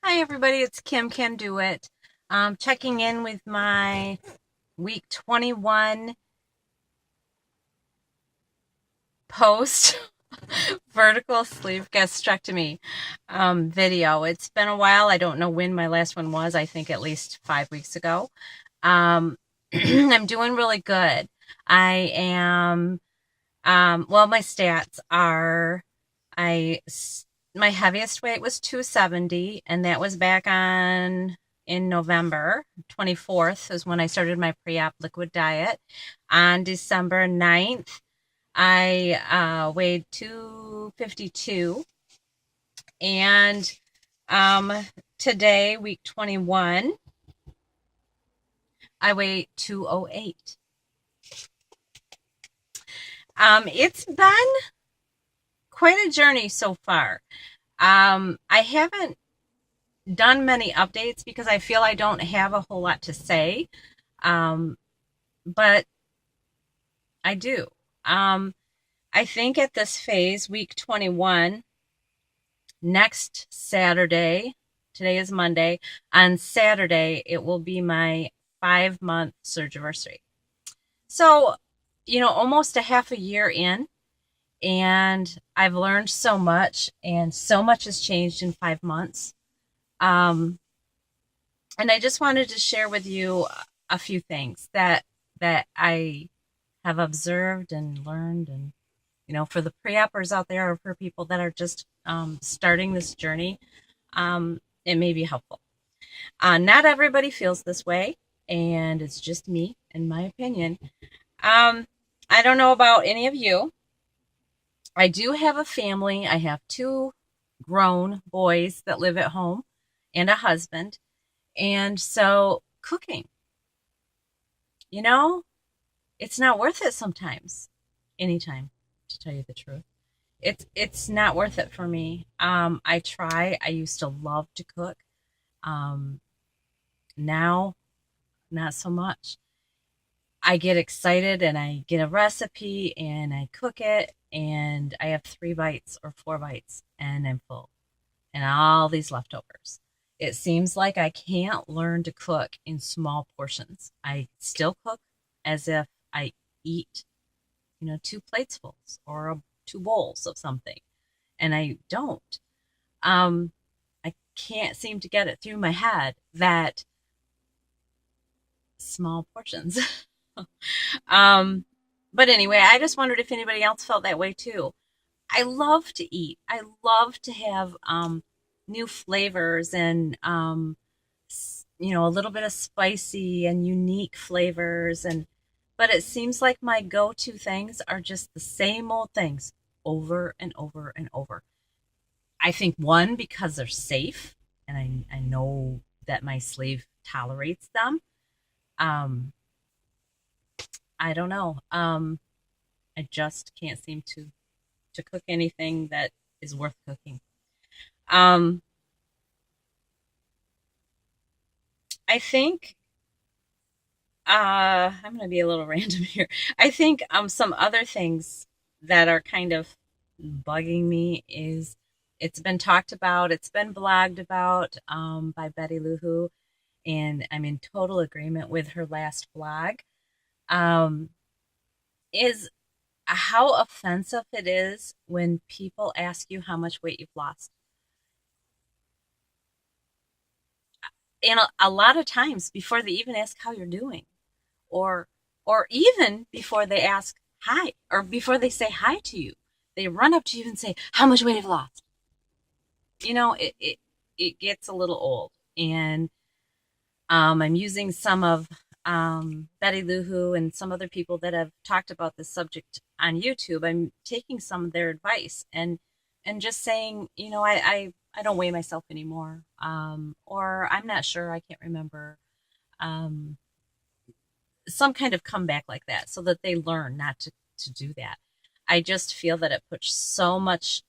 Hi everybody, it's Kim Can Do It. Checking in with my week 21 post vertical sleeve gastrectomy video. It's been a while. I don't know when my last one was. I think at least 5 weeks ago. I'm doing really good. I am, well, my stats are, I my heaviest weight was 270, and that was back on in November 24th is when I started my pre-op liquid diet. On December 9th, I weighed 252, and today, week 21, I weigh 208. It's been quite a journey so far. I haven't done many updates because I feel I don't have a whole lot to say. But I do. I think at this phase, week 21, next Saturday, today is Monday, on Saturday, it will be my 5-month surgery. So, almost a half a year in, and I've learned so much, and so much has changed in 5 months. And I just wanted to share with you a few things that I have observed and learned, and for the pre-uppers out there, or for people that are just starting this journey, it may be helpful. Not everybody feels this way, and it's just me, in my opinion. I don't know about any of you. I do have a family. I have 2 grown boys that live at home and a husband. And so cooking, you know, it's not worth it sometimes. Anytime, to tell you the truth. It's not worth it for me. I try. I used to love to cook. Um, Now, not so much. I get excited and I get a recipe and I cook it and I have 3 bites or 4 bites and I'm full. And all these leftovers. It seems like I can't learn to cook in small portions. I still cook as if I eat, 2 platesfuls or 2 bowls of something, and I don't. I can't seem to get it through my head that small portions. um, but anyway, I just wondered if anybody else felt that way too. I love to eat. I love to have new flavors and a little bit of spicy and unique flavors, and but it seems like my go-to things are just the same old things over and over and over. I think one, because they're safe and I know that my sleeve tolerates them. Um I don't know. I just can't seem to cook anything that is worth cooking. Um, I think I'm going to be a little random here. I think some other things that are kind of bugging me is it's been talked about, it's been blogged about by Betty Lou, and I'm in total agreement with her last blog. Um, is how offensive it is when people ask you how much weight you've lost. And a lot of times before they even ask how you're doing, or even before they ask hi, or before they say hi to you, they run up to you and say, how much weight have you lost? It gets a little old. And I'm using some of Betty Lou and some other people that have talked about this subject on YouTube. I'm taking some of their advice and just saying, I don't weigh myself anymore, or I'm not sure, I can't remember, um, some kind of comeback like that, so that they learn not to do that. I just feel that it puts so much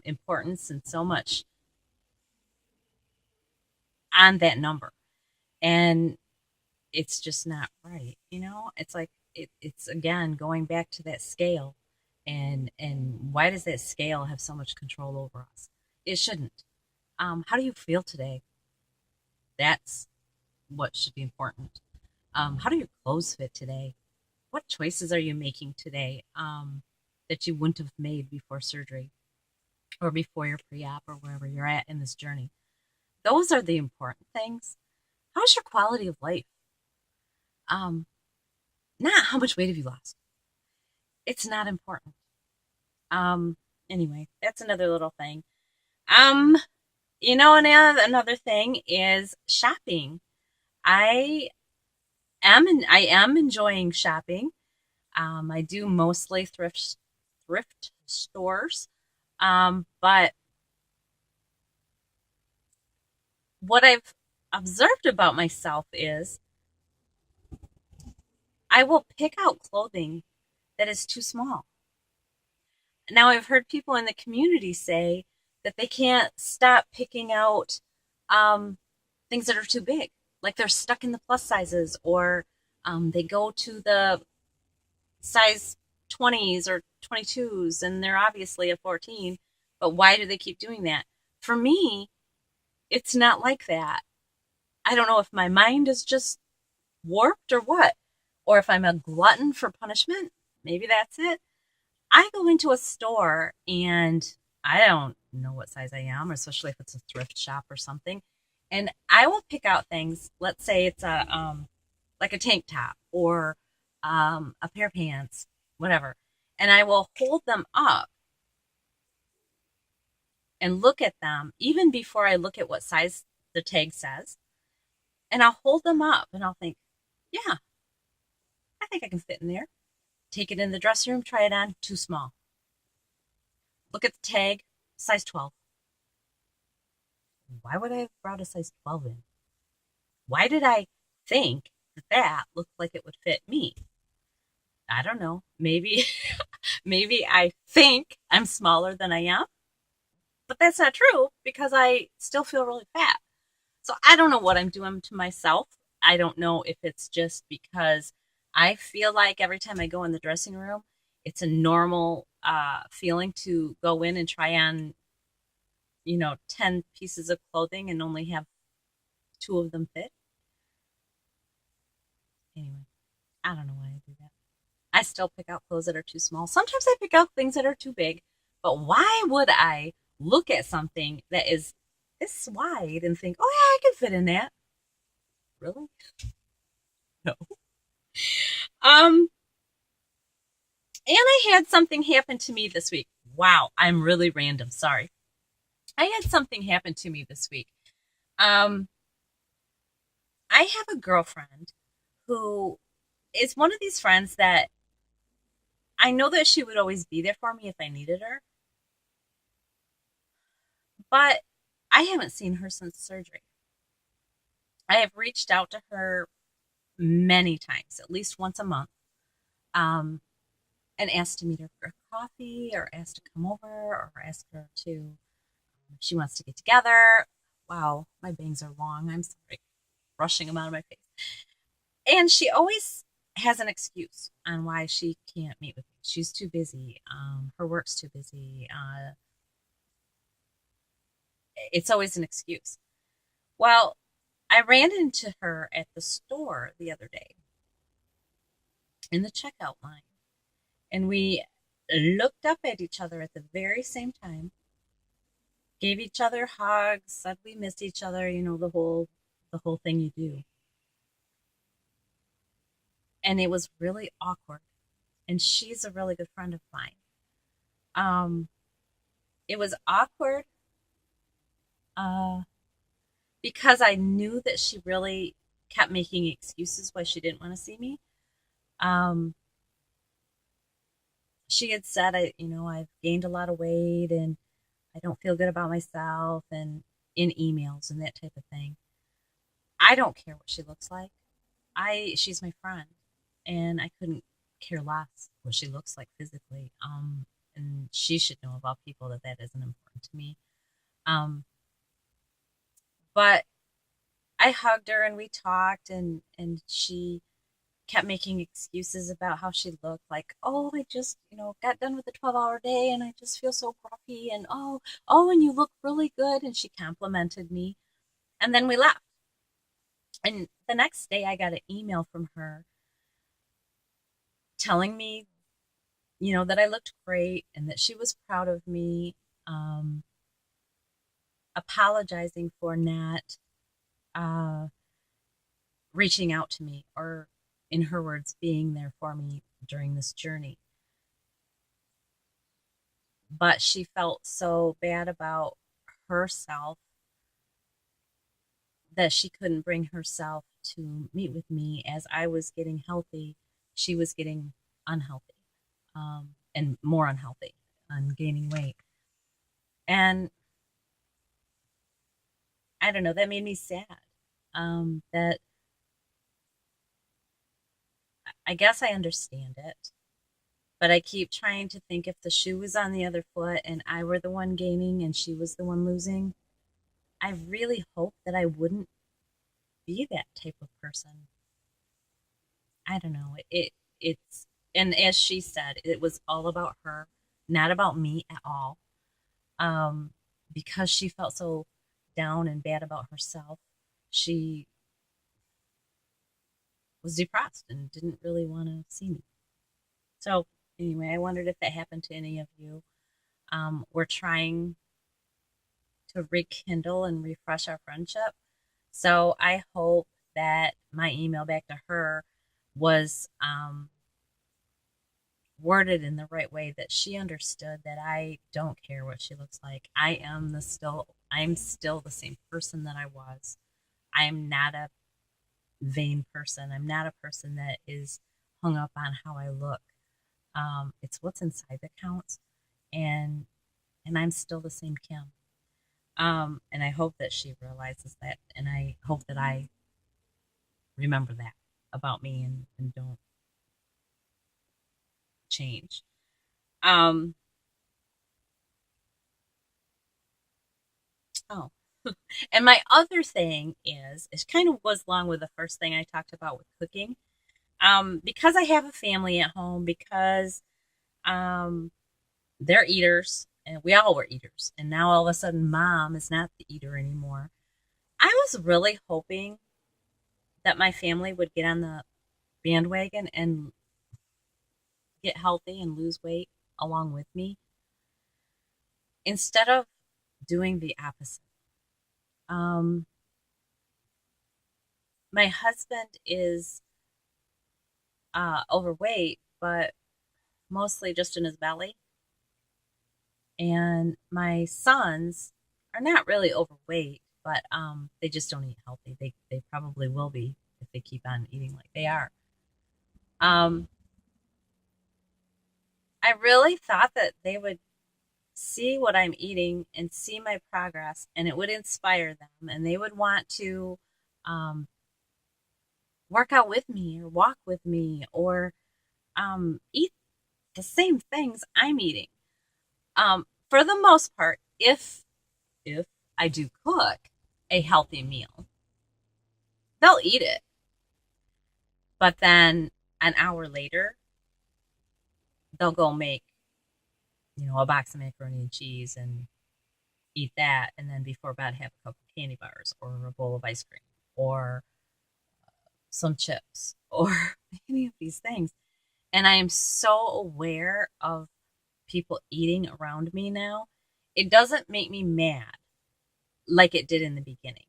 importance and so much on that number, and it's just not right. It's like it's again going back to that scale, and why does that scale have so much control over us? It shouldn't. How do you feel today? That's what should be important. How do your clothes fit today? What choices are you making today that you wouldn't have made before surgery or before your pre-op or wherever you're at in this journey? Those are the important things. How's your quality of life? Um, Not how much weight have you lost. It's not important. Um, anyway, that's another little thing. Um, another thing is shopping. I I am enjoying shopping. I do mostly thrift stores. But what I've observed about myself is I will pick out clothing that is too small. Now, I've heard people in the community say that they can't stop picking out um, things that are too big, like they're stuck in the plus sizes, or they go to the size 20s or 22s, and they're obviously a 14. But why do they keep doing that? For me, it's not like that. I don't know if my mind is just warped or what, or if I'm a glutton for punishment. Maybe that's it. I go into a store and I don't know what size I am, especially if it's a thrift shop or something. And I will pick out things. Let's say it's a like a tank top or a pair of pants, whatever. And I will hold them up and look at them even before I look at what size the tag says. And I'll hold them up and I'll think, yeah, I think I can fit in there. Take it in the dressing room, try it on, too small. Look at the tag, size 12. Why would I have brought a size 12 in? Why did I think that that looked like it would fit me? I don't know. Maybe maybe I think I'm smaller than I am, but that's not true because I still feel really fat. So I don't know what I'm doing to myself. I don't know if it's just because I feel like every time I go in the dressing room, it's a normal feeling to go in and try on, 10 pieces of clothing and only have two of them fit. Anyway, I don't know why I do that. I still pick out clothes that are too small. Sometimes I pick out things that are too big. But why would I look at something that is this wide and think, oh, yeah, I can fit in that? Really? No. Um, and I had something happen to me this week. Wow, I'm really random. Sorry. I had something happen to me this week. Um, I have a girlfriend who is one of these friends that I know that she would always be there for me if I needed her, but I haven't seen her since surgery. I have reached out to her many times, at least once a month, um, and asked to meet her for coffee, or asked to come over, or asked her to, if she wants to get together. Wow, my bangs are long. I'm sorry, brushing them out of my face. And she always has an excuse on why she can't meet with me. She's too busy. Her work's too busy. It's always an excuse. Well, I ran into her at the store the other day in the checkout line, and we looked up at each other at the very same time, gave each other hugs, said we missed each other, the whole thing you do. And it was really awkward. And she's a really good friend of mine. Um, it was awkward uh, because I knew that she really kept making excuses why she didn't want to see me. Um, she had said, I've gained a lot of weight and I don't feel good about myself, and in emails and that type of thing. I don't care what she looks like. She's my friend, and I couldn't care less what she looks like physically. And she should know about people that isn't important to me. Um, but I hugged her and we talked, and she kept making excuses about how she looked, like, oh, I just, got done with a 12-hour day and I just feel so grumpy, and oh, and you look really good. And she complimented me. And then we left. And the next day, I got an email from her telling me, that I looked great and that she was proud of me, um, apologizing for not uh, reaching out to me or, in her words, being there for me during this journey. But she felt so bad about herself that she couldn't bring herself to meet with me as I was getting healthy. She was getting unhealthy, and more unhealthy and gaining weight. And I don't know, that made me sad. That I guess I understand it, but I keep trying to think if the shoe was on the other foot and I were the one gaining and she was the one losing, I really hope that I wouldn't be that type of person. I don't know. It's and as she said, it was all about her, not about me at all. Um, because she felt so down and bad about herself, she was depressed and didn't really want to see me. So anyway, I wondered if that happened to any of you. We're trying to rekindle and refresh our friendship. So I hope that my email back to her was worded in the right way, that she understood that I don't care what she looks like. I'm still the same person that I was. I'm not a vain person. I'm not a person that is hung up on how I look. It's what's inside that counts, and I'm still the same Kim. And I hope that she realizes that, and I hope that I remember that about me, and don't change. Um, oh, and my other thing is, it kind of goes along with the first thing I talked about with cooking. Because I have a family at home, because um, they're eaters, and we all were eaters, and now all of a sudden, mom is not the eater anymore. I was really hoping that my family would get on the bandwagon and get healthy and lose weight along with me, instead of doing the opposite. Um, my husband is overweight, but mostly just in his belly. And my sons are not really overweight, but they just don't eat healthy. They probably will be if they keep on eating like they are. Um, I really thought that they would see what I'm eating and see my progress, and it would inspire them, and they would want to um, work out with me or walk with me or eat the same things I'm eating. For the most part, if I do cook a healthy meal, they'll eat it. But then an hour later, they'll go make, a box of macaroni and cheese and eat that, and then before bed have a couple of candy bars or a bowl of ice cream or some chips or any of these things. And I am so aware of people eating around me now. It doesn't make me mad like it did in the beginning.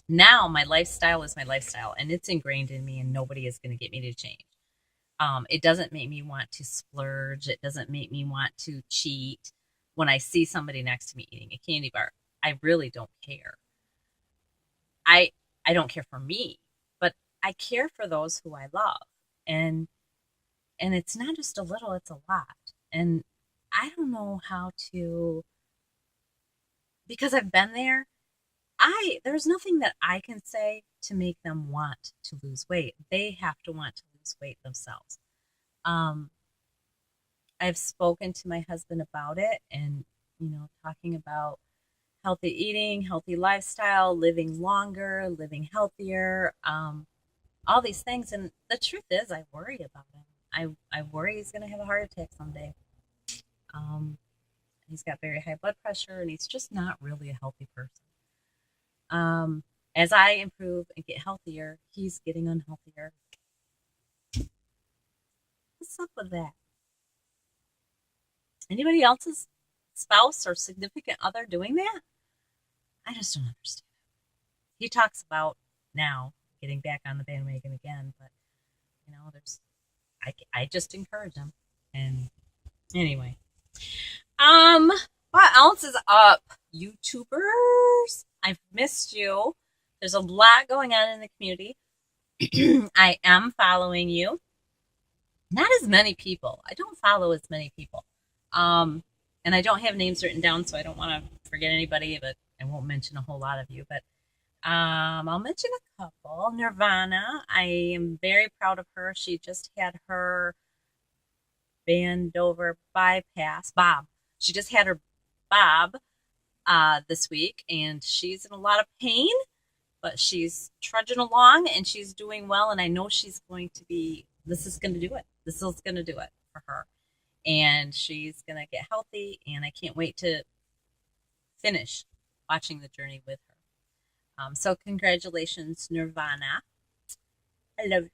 Now my lifestyle is my lifestyle, and it's ingrained in me, and nobody is going to get me to change. It doesn't make me want to splurge. It doesn't make me want to cheat when I see somebody next to me eating a candy bar. I really don't care. I I don't care for me, but I care for those who I love. And it's not just a little, it's a lot. And I don't know how to, because I've been there. There's nothing that I can say to make them want to lose weight. They have to want to lose weight themselves. Um, I've spoken to my husband about it, and talking about healthy eating, healthy lifestyle, living longer, living healthier, all these things. And the truth is, I worry about him. I worry he's going to have a heart attack someday. Um, he's got very high blood pressure, and he's just not really a healthy person. Um, as I improve and get healthier, he's getting unhealthier. What's up with that? Anybody else's spouse or significant other doing that? I just don't understand. He talks about now getting back on the bandwagon again, but there's I just encourage him. And anyway, um, what else is up, YouTubers? I've missed you. There's a lot going on in the community. I am following you. Not as many people. I don't follow as many people. And I don't have names written down, so I don't want to forget anybody, but I won't mention a whole lot of you. But I'll mention a couple. Nirvana. I am very proud of her. She just had her band over bypass. Bob. She just had her Bob this week, and she's in a lot of pain, but she's trudging along and she's doing well. And I know she's going to be, this is going to do it. This is going to do it for her. And she's going to get healthy, and I can't wait to finish watching the journey with her. So congratulations, Nirvana. I love you.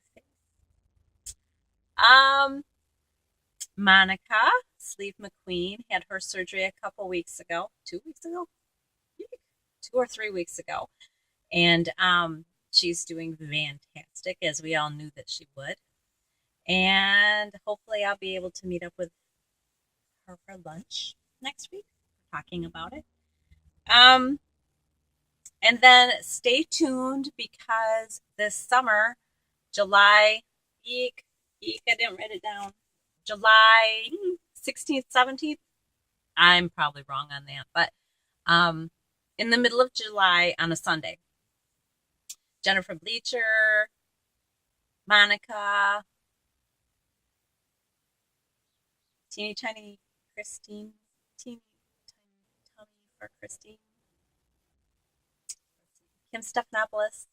Monica Sleeve McQueen had her surgery a couple weeks ago. 2 weeks ago? 2 or 3 weeks ago. And she's doing fantastic, as we all knew that she would. And hopefully I'll be able to meet up with her for lunch next week, talking about it. And then stay tuned, because this summer, July, I didn't write it down, July 16th, 17th, I'm probably wrong on that, but in the middle of July on a Sunday, Jennifer Bleacher, Monica, teeny tiny Christine, teeny tiny tummy for Christine, Kim Stephanopoulos,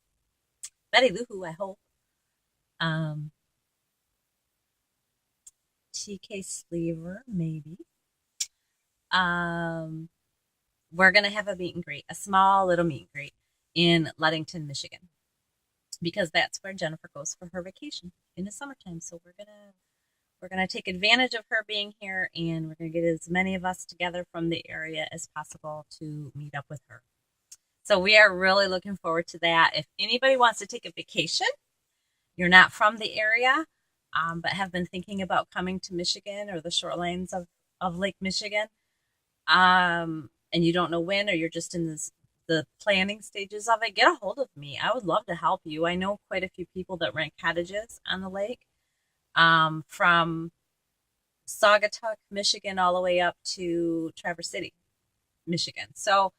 Betty Lou, I hope, TK Sleever, maybe. We're going to have a meet and greet, a small little meet and greet in Ludington, Michigan, because that's where Jennifer goes for her vacation in the summertime. So we're going to take advantage of her being here, and we're going to get as many of us together from the area as possible to meet up with her. So we are really looking forward to that. If anybody wants to take a vacation, you're not from the area, but have been thinking about coming to Michigan or the shorelines of Lake Michigan, and you don't know when, or you're just in the planning stages of it, get a hold of me. I would love to help you. I know quite a few people that rent cottages on the lake, from Saugatuck, Michigan, all the way up to Traverse City, Michigan. So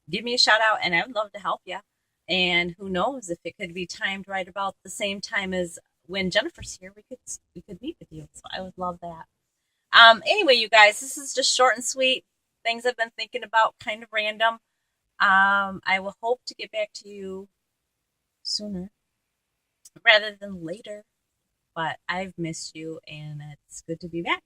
give me a shout out, and I would love to help you. And who knows, if it could be timed right about the same time as when Jennifer's here, we could meet with you. So I would love that. Anyway, you guys, this is just short and sweet. Things I've been thinking about, kind of random. I will hope to get back to you sooner rather than later. But I've missed you, and it's good to be back.